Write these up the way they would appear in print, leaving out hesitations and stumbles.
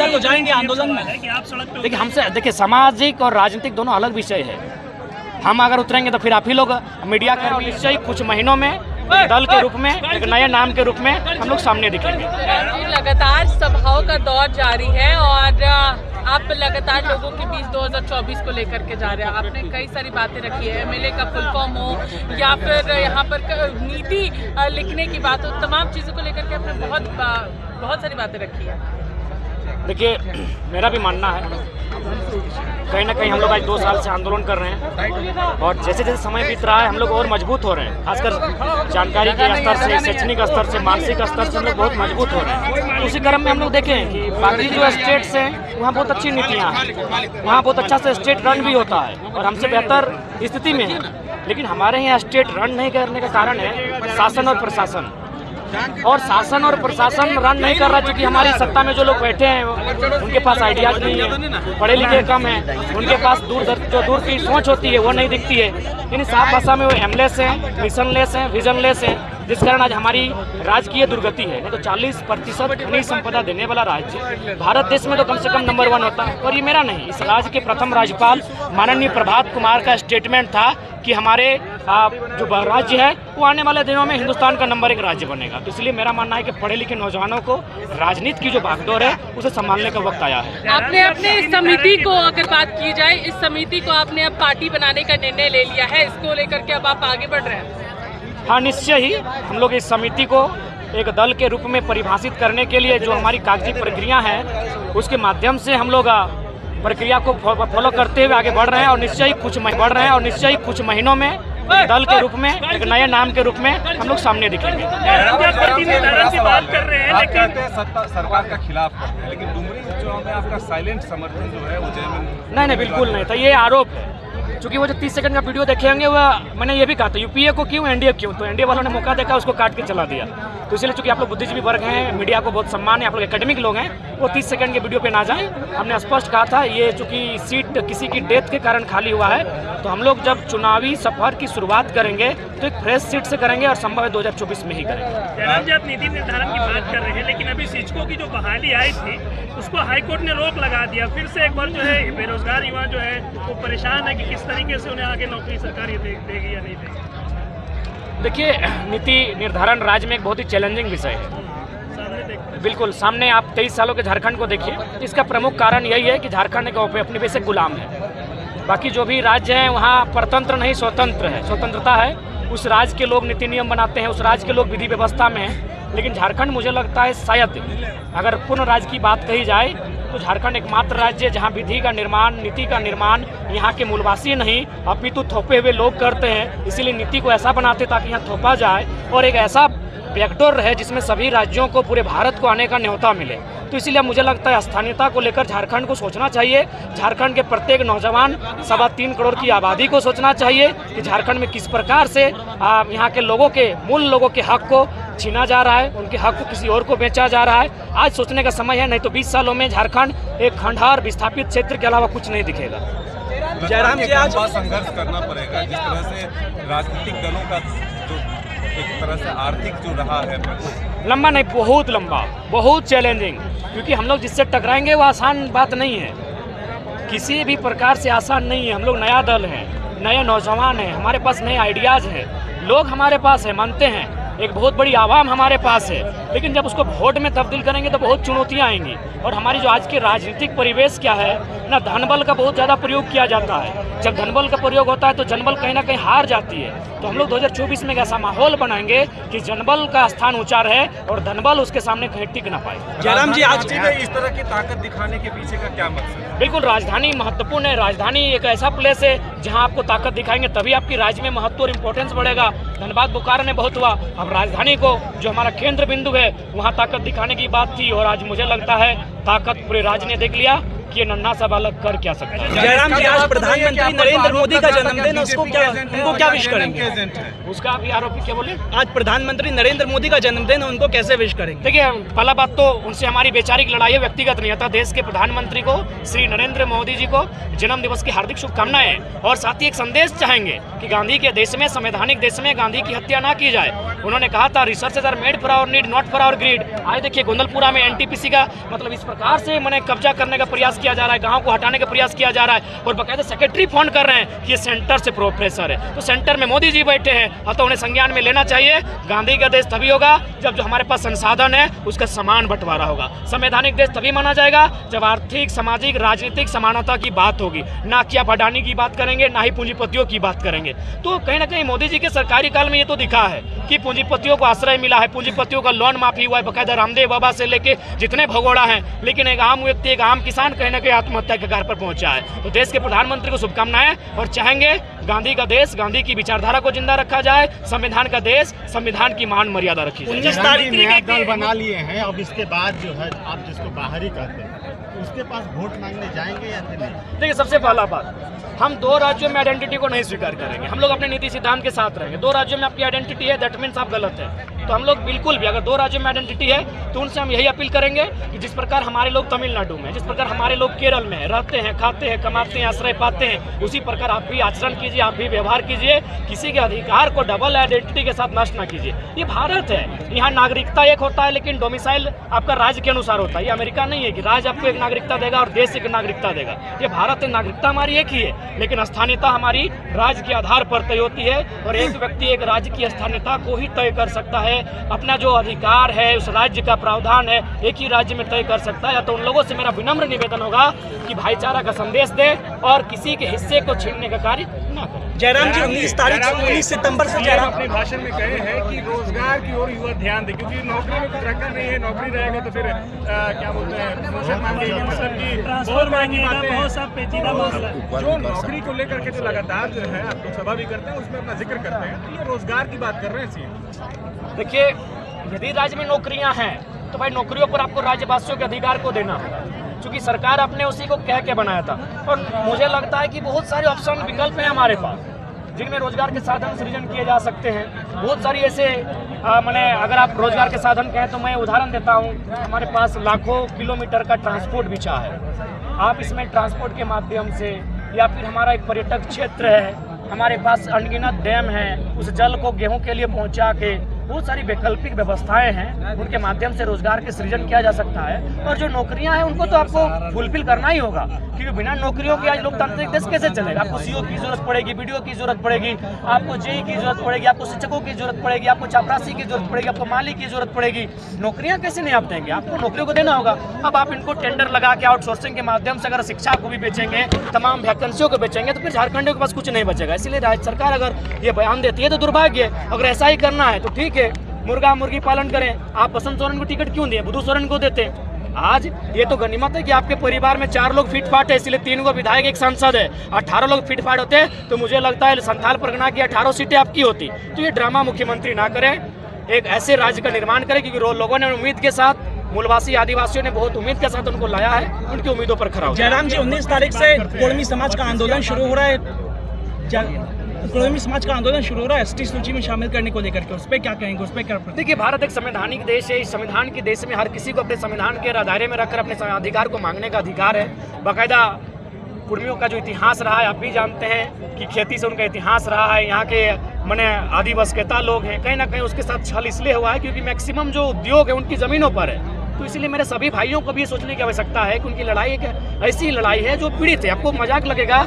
अंदर तो जाएंगे आंदोलन में। देखिए हमसे देखिए सामाजिक और राजनीतिक दोनों अलग विषय है। हम अगर उतरेंगे तो फिर आप ही लोग मीडिया कर्मी निश्चय कुछ महीनों में एक दल के रूप में, एक नए नाम के रूप में हम लोग सामने दिखेंगे। लगातार सभाओं का दौर जारी है और आप लगातार लोगों के बीच 2024 को लेकर के जा रहे हैं। आपने कई सारी बातें रखी है, एमएलए का फुल फॉर्म हो या फिर यहाँ पर नीति लिखने की बात हो, तमाम चीज़ों को लेकर के आपने बहुत सारी बातें रखी है। देखिए मेरा भी मानना है, कहीं ना कहीं हम लोग आज 2 साल से आंदोलन कर रहे हैं और जैसे जैसे समय बीत रहा है हम लोग और मजबूत हो रहे हैं। खासकर जानकारी के स्तर से, शैक्षणिक स्तर से, मानसिक स्तर से हम लोग बहुत मजबूत हो रहे हैं। उसी क्रम में हम लोग देखें कि बाकी जो स्टेट्स हैं वहाँ बहुत अच्छी नीतियाँ हैं, वहाँ बहुत अच्छा से स्टेट रन भी होता है और हमसे बेहतर स्थिति में है। लेकिन हमारे यहाँ स्टेट रन नहीं करने का कारण है शासन और प्रशासन। और शासन और प्रशासन रन नहीं कर रहा क्योंकि हमारी सत्ता में जो लोग बैठे हैं उनके पास आइडियाज नहीं है, पढ़े लिखे कम हैं, उनके पास दूर की सोच होती है वो नहीं दिखती है। यानी साफ भाषा में वो एमलेस हैं, मिशनलेस हैं, विजनलेस हैं, जिस कारण आज हमारी राजकीय दुर्गति है। नहीं तो 40% खनिज संपदा देने वाला राज्य भारत देश में तो कम से कम नंबर 1 होता है। और ये मेरा नहीं, इस राज्य के प्रथम राज्यपाल माननीय प्रभात कुमार का स्टेटमेंट था कि हमारे जो राज्य है वो आने वाले दिनों में हिंदुस्तान का नंबर 1 राज्य बनेगा। तो इसलिए मेरा मानना है कि पढ़े लिखे नौजवानों को राजनीति की जो भागदौड़ है उसे संभालने का वक्त आया है। आपने अपने इस समिति को अगर बात की जाए, इस समिति को आपने अब पार्टी बनाने का निर्णय ले लिया है, इसको लेकर के अब आप आगे बढ़ रहे हैं? हाँ निश्चय ही, हम लोग इस समिति को एक दल के रूप में परिभाषित करने के लिए जो हमारी कागजी प्रक्रिया है उसके माध्यम से हम लोग प्रक्रिया को फॉलो करते हुए आगे बढ़ रहे हैं और निश्चय ही कुछ महीनों में एक दल के रूप में, एक नए नाम के रूप में हम लोग सामने दिखेंगे। बात कर रहे हैं लेकिन सत्ता सरकार का खिलाफ करते हैं, लेकिन डुमरी चुनाव में आपका साइलेंट समर्थन जो है वो जयमिन नहीं बिल्कुल नहीं था, ये आरोप है। क्योंकि वो जो 30 सेकंड का वीडियो देखे होंगे वो मैंने ये भी कहा था यूपीए को क्यों, एनडीए क्यों, तो एनडीए वालों ने मौका देखा उसको काट के चला दिया। तो इसलिए चूंकि आप लोग बुद्धिजीवी वर्ग हैं, मीडिया को बहुत सम्मान है, आप लोग एकेडमिक लोग हैं, वो 30 सेकंड के वीडियो पे ना जाएं। हमने स्पष्ट कहा था ये चूंकि सीट किसी की डेथ के कारण खाली हुआ है तो हम लोग जब चुनावी सफर की शुरुआत करेंगे तो एक फ्रेश सीट से करेंगे और संभव है 2024 में ही करेंगे। जयराम जी आप नीति निर्धारण की बात कर रहे हैं लेकिन अभी शिक्षकों की जो बहाली आई थी उसको हाईकोर्ट ने रोक लगा दिया। फिर से एक बार जो है बेरोजगार युवा जो है वो परेशान है कि किस तरीके से उन्हें आगे नौकरी सरकार ये देगी या नहीं देगी। देखिए नीति निर्धारण राज्य में एक बहुत ही चैलेंजिंग विषय है। बिल्कुल सामने आप 23 सालों के झारखंड को देखिए, इसका प्रमुख कारण यही है कि झारखंड एक अपनी वजह से गुलाम है। बाकी जो भी राज्य हैं वहाँ परतंत्र नहीं स्वतंत्र है, स्वतंत्रता है। उस राज्य के लोग नीति नियम बनाते हैं, उस राज्य के लोग विधि व्यवस्था में हैं। लेकिन झारखंड मुझे लगता है शायद अगर पूर्ण राज्य की बात कही जाए तो झारखंड एकमात्र राज्य है जहाँ विधि का निर्माण, नीति का निर्माण यहाँ के मूलवासी नहीं अपितु थोपे हुए लोग करते हैं। इसीलिए नीति को ऐसा बनाते ताकि यहाँ थोपा जाए और एक ऐसा बैकडोर रहे जिसमें सभी राज्यों को, पूरे भारत को आने का न्योता मिले। तो इसीलिए मुझे लगता है स्थानीयता को लेकर झारखंड को सोचना चाहिए। झारखंड के प्रत्येक नौजवान 3.25 करोड़ की आबादी को सोचना चाहिए कि झारखंड में किस प्रकार से यहाँ के लोगों के, मूल लोगों के हक को छीना जा रहा है, उनके हक को किसी और को बेचा जा रहा है। आज सोचने का समय है, नहीं तो 20 सालों में झारखंड एक खंडहर विस्थापित क्षेत्र के अलावा कुछ नहीं दिखेगा। जयराम जी आज संघर्ष करना पड़ेगा जिस तरह से राजनीतिक दलों का जो एक तरह से आर्थिक जो रहा है लंबा नहीं, बहुत लंबा, बहुत चैलेंजिंग, क्योंकि हम लोग जिससे टकराएंगे वो आसान बात नहीं है, किसी भी प्रकार से आसान नहीं है। हम लोग नया दल हैं, नए नौजवान हैं, हमारे पास नए आइडियाज़ हैं, लोग हमारे पास हैं, मानते हैं, एक बहुत बड़ी आवाम हमारे पास है। लेकिन जब उसको वोट में तब्दील करेंगे तो बहुत चुनौतियां आएंगी। और हमारी जो आज के राजनीतिक परिवेश क्या है ना, धनबल का बहुत ज़्यादा प्रयोग किया जाता है। जब धनबल का प्रयोग होता है तो जनबल कहीं ना कहीं हार जाती है। तो हम लोग 2024 में एक ऐसा माहौल बनाएंगे कि जनबल का स्थान ऊंचा रहे और धनबल उसके सामने कहीं टिक ना पाए। जयराम जी आज इस तरह की ताकत दिखाने के पीछे का क्या मकसद है? बिल्कुल राजधानी महत्वपूर्ण है। राजधानी एक ऐसा प्लेस है जहां आपको ताकत दिखाएंगे तभी आपकी राज्य में महत्व और इम्पोर्टेंस बढ़ेगा। धनबाद बोकारो में बहुत हुआ, अब राजधानी को जो हमारा केंद्र बिंदु है वहां ताकत दिखाने की बात थी और आज मुझे लगता है ताकत पूरे राज्य ने देख लिया। कि ये नन्हा सा बालक कर क्या सकता है। जयराम जी, आज प्रधानमंत्री नरेंद्र मोदी का जन्मदिन है, उनको क्या विश करेंगे? उसका भी आरोपी क्या बोले? आज प्रधानमंत्री नरेंद्र मोदी का जन्मदिन है, उनको कैसे विश करेंगे? देखिए, पहला बात तो उनसे हमारी वैचारिक लड़ाई है, व्यक्तिगत नहीं था। देश के प्रधानमंत्री को, श्री नरेंद्र मोदी जी को जन्म दिवस की हार्दिक शुभकामनाएं, और साथ ही एक संदेश चाहेंगे कि गांधी के देश में, संवैधानिक देश में गांधी की हत्या ना की जाए। उन्होंने कहा था resources are made for our need, not for our greed. आज देखिए गोंदलपुरा में एनटीपीसी का मतलब इस प्रकार से मैंने कब्जा करने का प्रयास किया जा रहा है, गांव को हटाने का प्रयास किया जा रहा है, और बाकायदा सेक्रेटरी फोन कर रहे हैं कि ये सेंटर से प्रोफेसर है। तो सेंटर में मोदी जी बैठे हैं, तो उन्हें संज्ञान में लेना चाहिए। गांधी का देश तभी होगा जब जो हमारे पास संसाधन है उसका समान बंटवारा होगा। संवैधानिक देश तभी माना जाएगा जब आर्थिक, सामाजिक, राजनीतिक समानता की बात होगी, ना कि आप अडानी की बात करेंगे, ना ही पूंजीपतियों की बात करेंगे। तो कहीं ना कहीं मोदी जी के सरकारी काल में ये तो दिखा है कि पूंजीपतियों को आश्रय मिला है, पूंजीपतियों का लोन माफी हुआ है, बाकायदा रामदेव बाबा से लेके जितने भगोड़ा हैं, लेकिन एक आम व्यक्ति, एक आम किसान कहीं ना कहीं आत्महत्या के कगार पर पहुंचा है। तो देश के प्रधानमंत्री को शुभकामनाएं, और चाहेंगे गांधी का देश, गांधी की विचारधारा को जिंदा रखा जाए, संविधान का देश, संविधान की मान मर्यादा रखी जाए। 19 तारीख नया दल बना लिए हैं, अब इसके बाद जो है आप जिसको बाहरी कहते हैं उसके पास वोट मांगने जाएंगे या फिर नहीं? देखिए, सबसे पहला बात, हम दो राज्यों में आइडेंटिटी को नहीं स्वीकार करेंगे। हम लोग अपने नीति सिद्धांत के साथ रहेंगे। दो राज्यों में आपकी आइडेंटिटी है, दैट मीन्स आप गलत है। तो हम लोग बिल्कुल भी, अगर दो राज्यों में आइडेंटिटी है तो उनसे हम यही अपील करेंगे कि जिस प्रकार हमारे लोग तमिलनाडु में, जिस प्रकार हमारे लोग केरल में रहते हैं, खाते हैं, कमाते हैं, आश्रय पाते हैं, उसी प्रकार आप भी आचरण कीजिए, आप भी व्यवहार कीजिए। किसी के अधिकार को डबल आइडेंटिटी के साथ नष्ट ना कीजिए। ये भारत है, यहाँ नागरिकता एक होता है, लेकिन डोमिसाइल आपका राज्य के अनुसार होता है। ये अमेरिका नहीं है कि राज्य आपको एक नागरिकता देगा और देश एक नागरिकता देगा। ये भारत है, नागरिकता हमारी एक ही है, लेकिन स्थानीयता हमारी राज्य के आधार पर तय होती है, और एक व्यक्ति एक राज्य की स्थानीयता को ही तय कर सकता है। अपना जो अधिकार है, उस राज्य का प्रावधान है, एक ही राज्य में तय कर सकता है। तो उन लोगों से मेरा विनम्र निवेदन होगा कि भाईचारा का संदेश दे और किसी के हिस्से को छीनने का कार्य न करें। जयराम जी, 19 सितंबर से जयराम अपने भाषण में कहे हैं कि रोजगार की ओर युवा ध्यान दे, क्योंकि नौकरी में कुछ रखा नहीं है। नौकरी रहेगा तो फिर क्या बोलते हैं, प्रमोशन मांगेगी, मतलब कि बहुत महंगी बातें हैं। जो नौकरी को लेकर के जो लगातार जो है आप लोकसभा भी करते हैं, उसमें अपना जिक्र करते हैं, तो ये रोजगार की बात कर रहे हैं सीएम। देखिए, यदि राज्य में नौकरियां हैं तो भाई नौकरियों पर आपको राज्यवासियों के अधिकार को देना होगा, क्योंकि सरकार अपने उसी को कह के बनाया था। और मुझे लगता है कि बहुत सारे ऑप्शन, विकल्प हैं हमारे पास जिनमें रोजगार के साधन सृजन किए जा सकते हैं। बहुत सारी ऐसे मैंने, अगर आप रोजगार के साधन कहें तो मैं उदाहरण देता हूँ। हमारे पास लाखों किलोमीटर का ट्रांसपोर्ट बिछा है। आप इसमें ट्रांसपोर्ट के माध्यम से, या फिर हमारा एक पर्यटक क्षेत्र है, हमारे पास अनगिनत डैम है, उस जल को गेहूं के लिए पहुंचा के बहुत सारी वैकल्पिक व्यवस्थाएं हैं, उनके माध्यम से रोजगार के सृजन किया जा सकता है। और जो नौकरियां हैं उनको तो आपको फुलफिल करना ही होगा, क्योंकि बिना नौकरियों के आज लोकतांत्रिक देश कैसे चलेगा। आपको सीओ की जरूरत पड़ेगी, बीडीओ की जरूरत पड़ेगी, आपको जेई की जरूरत पड़ेगी, आपको शिक्षकों की जरूरत पड़ेगी, आपको चपरासी की जरूरत पड़ेगी, आपको माली की जरूरत पड़ेगी। नौकरियां कैसे नहीं आप देंगे? आपको नौकरियों को देना होगा। अब आप इनको टेंडर लगा के आउटसोर्सिंग के माध्यम से अगर शिक्षा को भी बेचेंगे, तमाम वैकेंसियों को बेचेंगे, तो फिर झारखंड के पास कुछ नहीं बचेगा। इसलिए राज्य सरकार अगर ये बयान देती है तो दुर्भाग्य है। अगर ऐसा ही करना है तो ठीक है, मुर्गा मुर्गी पालन करें। आप बसंत सोरेन को टिकट क्यों दिए, बुधू सोरेन को देते। आज ये तो गनीमत है कि आपके परिवार में 4 लोग फिट फाट है, इसलिए 3 को विधायक, एक सांसद है। 18 लोग फिट फाट होते तो मुझे लगता है संथाल परगना की 18 सीटें आपकी होती। तो ये ड्रामा मुख्यमंत्री ना करें, एक ऐसे राज्य का निर्माण करें, क्योंकि लोगों ने उम्मीद के साथ, मूलवासी आदिवासियों ने बहुत उम्मीद के साथ उनको लाया है, उनकी उम्मीदों पर खरा हो। जयराम जी, 19 तारीख से कोलमी समाज का आंदोलन शुरू हो रहा है। कोलमी समाज का आंदोलन शुरू हो रहा है एसटी सूची में शामिल करने को लेकर के, उस पर क्या कहेंगे, उस पर क्या? देखिए, भारत एक संवैधानिक देश है। इस संविधान के देश में हर किसी को अपने संविधान के दायरे में रखकर अपने अधिकार को मांगने का अधिकार है। बाकायदा कुर्मियों का जो इतिहास रहा है, आप भी जानते हैं कि खेती से उनका इतिहास रहा है। यहाँ के माने आदिवासीता लोग हैं, कहीं ना कहीं उसके साथ छल इसलिए हुआ है क्योंकि मैक्सिमम जो उद्योग है उनकी ज़मीनों पर है। तो इसलिए मेरे सभी भाइयों को भी ये सोचने की आवश्यकता है कि उनकी लड़ाई एक ऐसी लड़ाई है जो पीड़ित है। आपको मजाक लगेगा,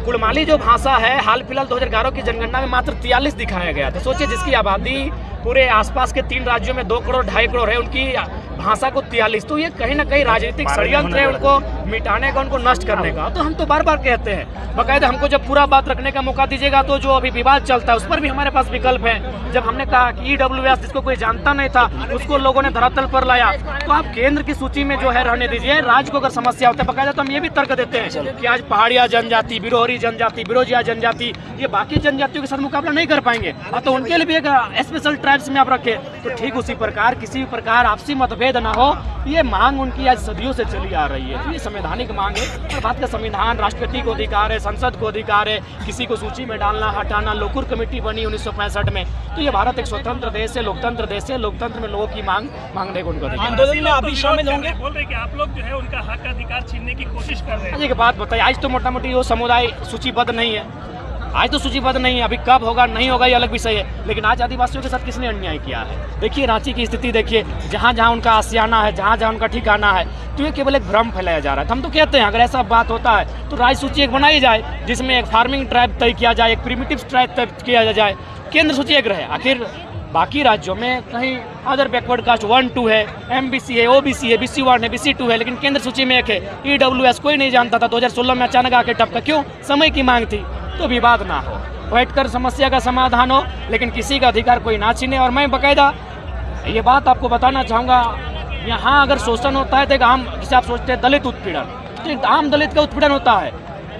कुड़माली जो भाषा है, हाल फिलहाल 2011 की जनगणना में मात्र 43 दिखाया गया। तो सोचिए, जिसकी आबादी पूरे आसपास के 3 राज्यों में 2 करोड़ 2.5 करोड़ है, उनकी भाषा को 43। तो ये कहीं ना कहीं राजनीतिक षड्यंत्र है उनको मिटाने का, उनको नष्ट करने का। तो हम तो बार बार कहते हैं, बाकायदा हमको जब पूरा बात रखने का मौका दीजिएगा तो जो अभी विवाद चलता है उस पर भी हमारे पास विकल्प है। जब हमने कहा कि EWS जिसको कोई जानता नहीं था उसको लोगों ने धरातल पर लाया, तो आप केंद्र की सूची में जो है रहने दीजिए। राज्य को अगर समस्या होता है बाकायदा, तो हम ये भी तर्क देते हैं कि आज पहाड़िया जनजाति, बिरोहरी जनजाति, बिरोजिया जनजाति, ये बाकी जनजातियों के साथ मुकाबला नहीं कर पाएंगे, तो उनके लिए भी एक स्पेशल ट्राइब्स में आप रखें। तो ठीक उसी प्रकार किसी भी प्रकार आपसी मतभेद भेद ना हो, ये मांग उनकी आज सदियों से चली आ रही है। तो ये संवैधानिक मांग है और भारत का संविधान, राष्ट्रपति को अधिकार है, संसद को अधिकार है किसी को सूची में डालना, हटाना। लोकूर कमेटी बनी 1965 में। तो ये भारत एक स्वतंत्र देश है, लोकतंत्र देश है। लोकतंत्र में लोगों की मांगने को उनको अधिकार। आंदोलन में आप भी शामिल होंगे? बोल रहे कि आप लोग जो है उनका हक अधिकार छीनने की कोशिश कर रहे हैं। एक बात बताइए, आज तो मोटा मोटी वो समुदाय सूचीबद्ध नहीं है, आज तो सूचीबद्ध नहीं है। अभी कब होगा नहीं होगा ये अलग विषय है, लेकिन आज आदिवासियों के साथ किसने अन्याय किया है? देखिए रांची की स्थिति देखिए, जहाँ जहाँ उनका आशियाना है, जहाँ जहाँ उनका ठिकाना है, तो ये केवल एक भ्रम फैलाया जा रहा है। हम तो कहते हैं अगर ऐसा बात होता है तो राज्य सूची एक बनाई जाए, जिसमें एक फार्मिंग ट्राइब तय किया जाए, एक प्रिमिटिव ट्राइब तय किया जाए, केंद्र सूची एक रहे। आखिर बाकी राज्यों में कहीं अदर बैकवर्ड कास्ट 1, 2 है, MBC है, OBC है, BC1 है, BC2 है, लेकिन केंद्र सूची में एक है EWS। कोई नहीं जानता था, 2016 में अचानक आके टपका। क्यों? समय की मांग थी। तो विवाद ना हो, बैठकर समस्या का समाधान हो, लेकिन किसी का अधिकार कोई ना छीने। और मैं बाकायदा ये बात आपको बताना चाहूँगा, यहाँ अगर शोषण होता है तो एक आम, जिसे आप सोचते हैं दलित उत्पीड़न, तो एक आम दलित का उत्पीड़न होता है।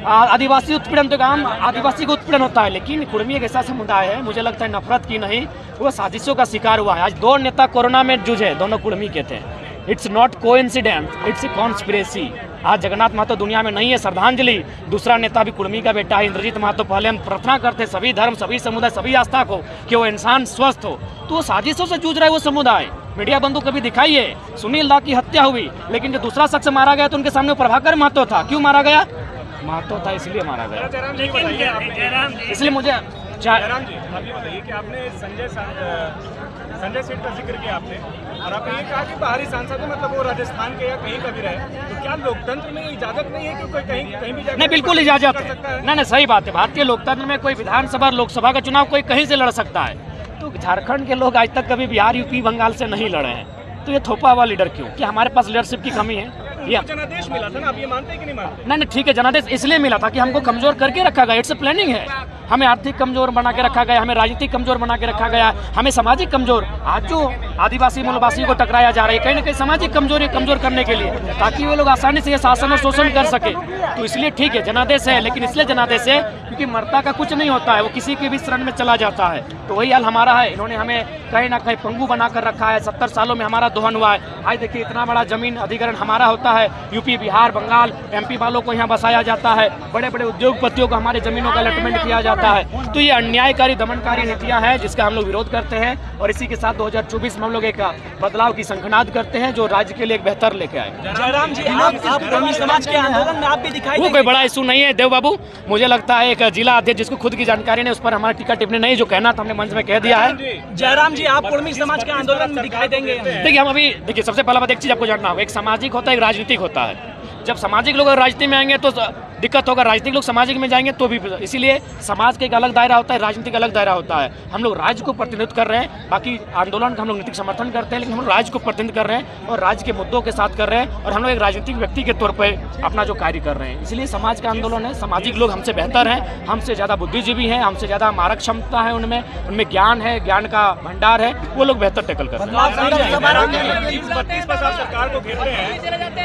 आदिवासी उत्पीड़न तो आम आदिवासी का उत्पीड़न होता है। लेकिन कुर्मी एक ऐसा समुदाय है, मुझे लगता है नफरत की नहीं, वो साजिशों का शिकार हुआ है। आज 2 नेता कोरोना में जूझे, दोनों कुर्मी के थे। It's not coincidence, it's a conspiracy. आज जगन्नाथ महतो दुनिया में नहीं है, श्रद्धांजलि। दूसरा नेता भी कुर्मी का बेटा है, इंद्रजीत महतो। पहले हम प्रार्थना करते सभी धर्म, सभी समुदाय, सभी आस्था को कि वो इंसान स्वस्थ हो, तो वो साजिशों से जूझ रहा है वो समुदाय। मीडिया बंधु कभी दिखाइए, सुनील दा की हत्या हुई, लेकिन जो दूसरा शख्स मारा गया तो उनके सामने प्रभाकर महतो था। क्यों मारा गया? महतो था इसलिए मारा गया। इसलिए मुझे जयराम जी, आप ये बताइए कि आपने संजय सेठ का जिक्र किया आपने, और आपने ये कहा कि बाहरी सांसद है, मतलब वो राजस्थान के या कहीं का भी रहे, तो क्या लोकतंत्र में इजाजत नहीं है कि कोई कहीं भी जाकर? नहीं, बिल्कुल इजाजत है। नहीं, सही बात है। भारतीय लोकतंत्र में कोई विधानसभा, लोकसभा का चुनाव कोई कहीं से लड़ सकता है। तो झारखंड के लोग आज तक कभी बिहार, यूपी, बंगाल से नहीं लड़े हैं, तो ये थोपा हुआ लीडर क्यों? कि हमारे पास लीडरशिप की कमी है? ये जनादेश मिला था ना, आप ये मानते हैं कि नहीं मानते? नहीं, ठीक है, जनादेश इसलिए मिला था कि हमको कमजोर करके रखा गया। इट्स ए प्लानिंग है। हमें आर्थिक कमजोर बना के रखा गया, हमें राजनीतिक कमजोर बना के रखा गया, हमें सामाजिक कमजोर। आज जो आदिवासी मूलवासियों को टकराया जा रहा है, कहीं ना कहीं सामाजिक कमजोरी कमजोर करने के लिए, ताकि वो लोग आसानी से ये शासन और शोषण कर सके। तो इसलिए ठीक है, जनादेश है, लेकिन इसलिए जनादेश है क्योंकि मरता का कुछ नहीं होता है, वो किसी के भी शरण में चला जाता है। तो वही हाल हमारा है। इन्होंने हमें कहीं ना कहीं पंगु बनाकर रखा है। 70 सालों में हमारा दोहन हुआ है। आज देखिए, इतना बड़ा जमीन अधिग्रहण हमारा होता है, यूपी, बिहार, बंगाल, MP वालों को यहाँ बसाया जाता है, बड़े बड़े उद्योगपतियों को हमारे जमीनों का अलॉटमेंट किया जाता है। तो ये अन्यायकारी, दमनकारी नीतियां हैं जिसका हम लोग विरोध करते हैं। और इसी के साथ 2024 में हम लोग एक बदलाव की शंखनाद करते हैं जो राज्य के लिए एक बेहतर लेके आए। जयराम जी, आप कुर्मी समाज के आंदोलन में आप भी दिखाई वो कोई बड़ा इशू नहीं है देव बाबू। मुझे लगता है एक जिला अध्यक्ष जिसको खुद की जानकारी नहीं, उस पर हमारा टिकट टिप्पणी नहीं, जो कहना था हमने मंच में कह दिया है। जयराम जी, आप कुर्मी समाज के आंदोलन में दिखाई देंगे? देखिए, हम अभी देखिए, सबसे पहला बात एक चीज आपको जानना होगा, एक सामाजिक होता है, एक राजनीतिक होता है। जब सामाजिक लोग राजनीति में आएंगे तो दिक्कत होगा, राजनीतिक लोग सामाजिक में जाएंगे तो भी। इसीलिए समाज का एक अलग दायरा होता है, राजनीतिक अलग दायरा होता है। हम लोग राज्य को प्रतिनिधित्व कर रहे हैं, बाकी आंदोलन का हम लोग नीतिक समर्थन करते हैं, लेकिन हम लोग राज्य को प्रतिनिधित्व कर रहे हैं और राज्य के मुद्दों के साथ कर रहे हैं। और हम लोग एक राजनीतिक व्यक्ति के तौर पर अपना जो कार्य कर रहे हैं, इसलिए समाज का आंदोलन है। सामाजिक लोग हमसे बेहतर हैं, हमसे ज़्यादा बुद्धिजीवी हैं, हमसे ज़्यादा मारक क्षमता है, उनमें ज्ञान है, ज्ञान का भंडार है, वो लोग बेहतर टैकल कर रहे हैं। जिस 32 पर आप सरकार को घेरते हैं,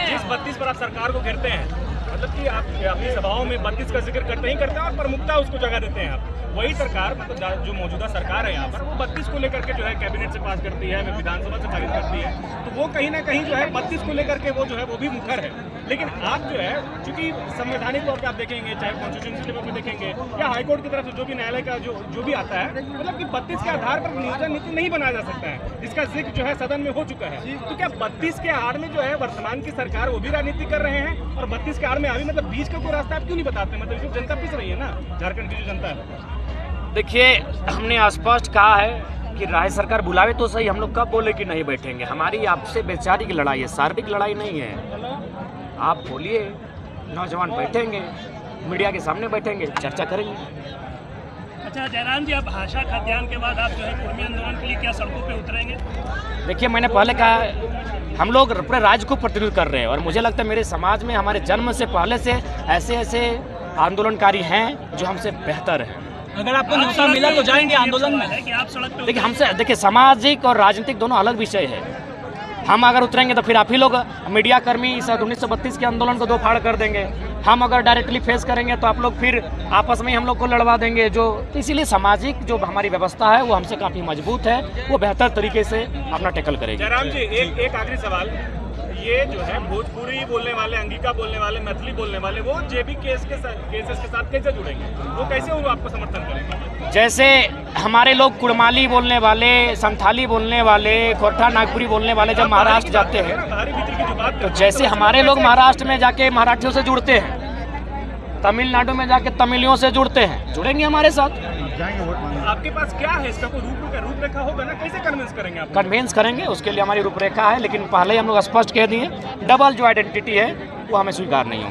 जिस 32 पर आप सरकार को घेरते हैं, मतलब कि आप अपनी सभाओं में 32 का जिक्र करते ही करते हैं और प्रमुखता उसको जगह देते हैं आप। वही सरकार, मतलब जो मौजूदा सरकार है यहाँ पर, वो 32 को लेकर के जो है कैबिनेट से पास करती है, विधानसभा से पारित करती है, तो वो कहीं ना कहीं जो है 32 को लेकर के वो जो है वो भी मुखर है। लेकिन आप जो है, चूंकि संवैधानिक तौर पर आप देखेंगे, चाहे कॉन्स्टिट्यूशन लेवल पर देखेंगे या हाईकोर्ट की तरफ से जो भी न्यायालय का जो भी आता है, मतलब कि 32 के आधार पर नियोजन नीति नहीं बनाया जा सकता है, जिसका जिक्र जो है सदन में हो चुका है। तो क्या 32 के आड़ में जो है वर्तमान की सरकार वो भी राजनीति कर रहे हैं, और 32 के आड़ में अभी मतलब बीच का कोई रास्ता आप क्यों नहीं बताते? मतलब इसमें जनता पिस रही है ना, झारखंड की जो जनता है। देखिए, हमने स्पष्ट कहा है कि राज्य सरकार बुलावे तो सही, हम लोग कब बोले कि नहीं बैठेंगे। हमारी आपसे वैचारिक लड़ाई है, शारीरिक लड़ाई नहीं है। आप बोलिए, नौजवान बैठेंगे, मीडिया के सामने बैठेंगे, चर्चा करेंगे। अच्छा जयराम जी, अब भाषा खाद्यान्न के बाद आप जो है कुर्मी आंदोलन के लिए क्या सड़कों पे उतरेंगे? देखिए, मैंने पहले कहा, हम लोग अपने राज्य को प्रतिनिधित्व कर रहे हैं और मुझे लगता है मेरे समाज में हमारे जन्म से पहले से ऐसे आंदोलनकारी हैं जो हमसे बेहतर हैं। अगर आपको न्योता मिला तो जाएंगे आंदोलन में? देखिए, हमसे सामाजिक और राजनीतिक दोनों अलग विषय है। हम अगर उतरेंगे तो फिर आप ही लोग मीडिया कर्मी इस 1932 के आंदोलन को दो फाड़ कर देंगे। हम अगर डायरेक्टली फेस करेंगे तो आप लोग फिर आपस में ही हम लोग को लड़वा देंगे। जो इसीलिए सामाजिक जो हमारी व्यवस्था है वो हमसे काफ़ी मजबूत है, वो बेहतर तरीके से अपना टैकल करेगी। जयराम जी, एक आखिरी सवाल, ये जो है भोजपुरी बोलने वाले, अंगिका बोलने वाले, मैथिली बोलने वाले, वो जेबी केसेस के साथ कैसे जुड़ेंगे? वो कैसे वो आपको समर्थन करेंगे? जैसे हमारे लोग कुड़माली बोलने वाले, संथाली बोलने वाले, खोरठा नागपुरी बोलने वाले जब महाराष्ट्र जाते हैं, तो जैसे हमारे लोग महाराष्ट्र में जाके मराठियों से जुड़ते हैं, तमिलनाडु में जाके तमिलियों से जुड़ते हैं, जुड़ेंगे हमारे साथ। आपके पास क्या है इसका कोई रूपरेखा होगा ना? कैसे कन्विंस करेंगे आप? कन्विंस करेंगे, उसके लिए हमारी रूपरेखा है, लेकिन पहले ही हम लोग स्पष्ट कह दिए, डबल जो आइडेंटिटी है वो हमें स्वीकार नहीं होगी।